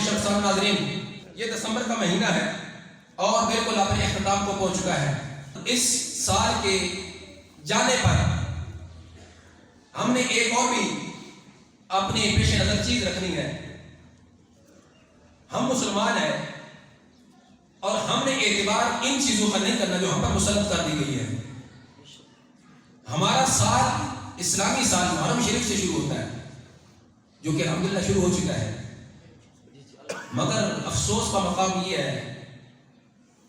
شب صاحب ناظرین، یہ دسمبر کا مہینہ ہے اور بالکل اپنے اختتام کو پہنچ چکا ہے۔ اس سال کے جانے پر ہم نے ایک اور بھی اپنی پیش نظر چیز رکھنی ہے۔ ہم مسلمان ہیں اور ہم نے اعتبار ان چیزوں کا نہیں کرنا جو ہم پر مسلط کر دی گئی ہے۔ ہمارا سال اسلامی سال محرم شریف سے شروع ہوتا ہے، جو کہ الحمدللہ شروع ہو چکا ہے، مگر افسوس کا مقام یہ ہے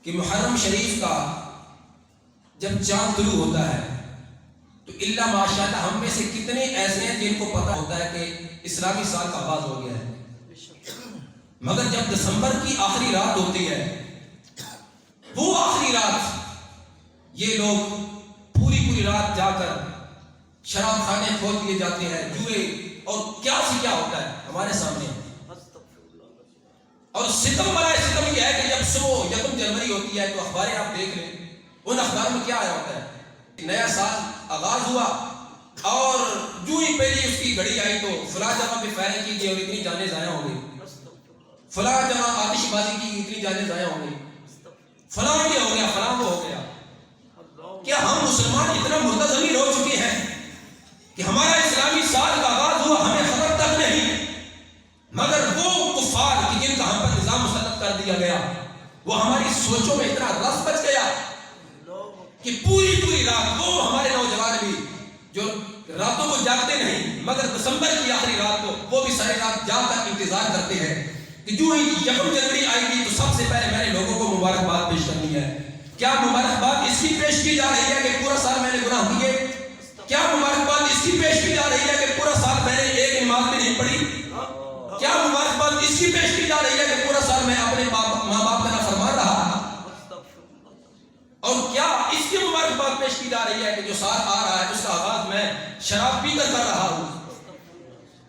کہ محرم شریف کا جب چاند طلوع ہوتا ہے تو الا ماشاءاللہ ہم میں سے کتنے ایسے ہیں جن کو پتہ ہوتا ہے کہ اسلامی سال کا آغاز ہو گیا ہے، مگر جب دسمبر کی آخری رات ہوتی ہے، وہ آخری رات یہ لوگ پوری رات جا کر شراب خانے کھول دیے جاتے ہیں، جوئے اور کیا سے کیا ہوتا ہے ہمارے سامنے۔ اور ستم برائے ستم یہ ہے کہ جب صبح 1 جنوری ہوتی ہے تو اخباریں آپ دیکھ لیں، ان اخبار میں کیا آیا ہوتا ہے، نیا سال آغاز ہوا اور جو ہی پہلی اس کی گھڑی آئی تو فلاں جگہ پہ فائرنگ کی گئی اور اتنی جانیں ضائع ہو گئی، فلاں جگہ آتش بازی کی اتنی جانیں ضائع ہو گئی، فلاں یہ ہو گیا، فلاں وہ ہو گیا۔ کیا ہم مسلمان اتنا مردہ ضمیر ہو چکے ہیں کہ ہمارا اسلامی سال کا آغاز ہوا ہمیں خبر تک نہیں، مگر وہ کفار کہ جن کا ہم پر نظام مسلط کر دیا گیا وہ ہماری سوچوں میں اتنا رس بچ گیا کہ پوری رات وہ ہمارے نوجوان بھی جو راتوں کو جاگتے نہیں مگر دسمبر کی آخری رات کو وہ بھی سارے رات جاگ کر انتظار کرتے ہیں کہ جو ہی 1 جنوری آئے گی تو سب سے پہلے میں نے لوگوں کو مبارکباد پیش کرنی ہے۔ کیا مبارکباد اس کی پیش کی جا رہی ہے کہ پورا سال میں نے گناہ کیے؟ کیا مبارکباد اس کی پیش کی جا رہی ہے کہ پورا سال میں نے ایک نماز بھی نہیں پڑھی؟ کیا مبارکباد اس کی پیش کی جا رہی ہے کہ پورا سال میں اپنے ماں باپ کا نافرمان رہا؟ اور کیا اس کی مبارکباد پیش کی جا رہی ہے کہ جو سال آ رہا ہے اس کا آغاز میں شراب پی کر رہا ہوں؟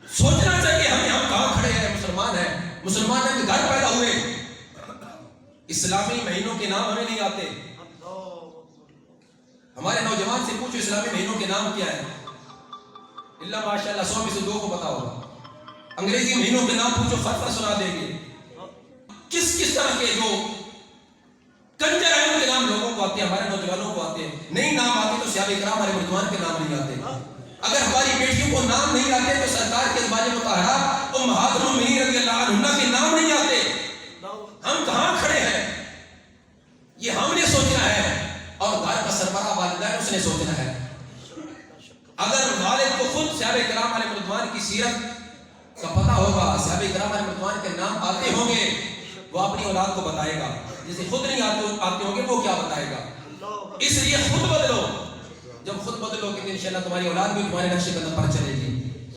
سوچنا چاہیے ہمیں، ہم کہاں کھڑے ہیں، مسلمان ہیں کہ گھر پیدا ہوئے، اسلامی مہینوں کے نام ہمیں نہیں آتے۔ ہمارے نوجوان سے پوچھو اسلامی مہینوں کے نام کیا ہے، اللہ ماشاءاللہ 100 میں سے 2 کو پتا ہوگا۔ انگریزی مہینوں کے نام پوچھو، فرق سنا دیں گے۔ کس طرح کے جو کنجر ہیں ان کے نام لوگوں کو آتے ہیں، ہمارے نوجوانوں کو آتے ہیں، نہیں نام آتے تو صحابہ کرام ہمارے رضوان کے نام نہیں آتے۔ اگر ہماری بیٹیوں کو نام نہیں آتے تو سرکار کے ازواج مطہرات امہات المؤمنین رضی اللہ عنہا کے نام نہیں آتے۔ ہم کہاں کھڑے ہیں یہ ہم نے سوچنا ہے اور گھر کا سربراہ والدین اس نے سوچنا ہے۔ اگر والد کو خود صحابہ کرام علیہ رضوان کی سیرت کا پتہ ہوگا، صحابہ کرام علیہ رضوان کے نام آتے ہوں گے، وہ اپنی اولاد کو بتائے گا، جسے خود نہیں آتے ہوں گے وہ کیا بتائے گا۔ اس لیے خود بدلو، جب خود بدلو گے تو انشاءاللہ تمہاری اولاد بھی تمہارے نقش قدم پر چلے گی۔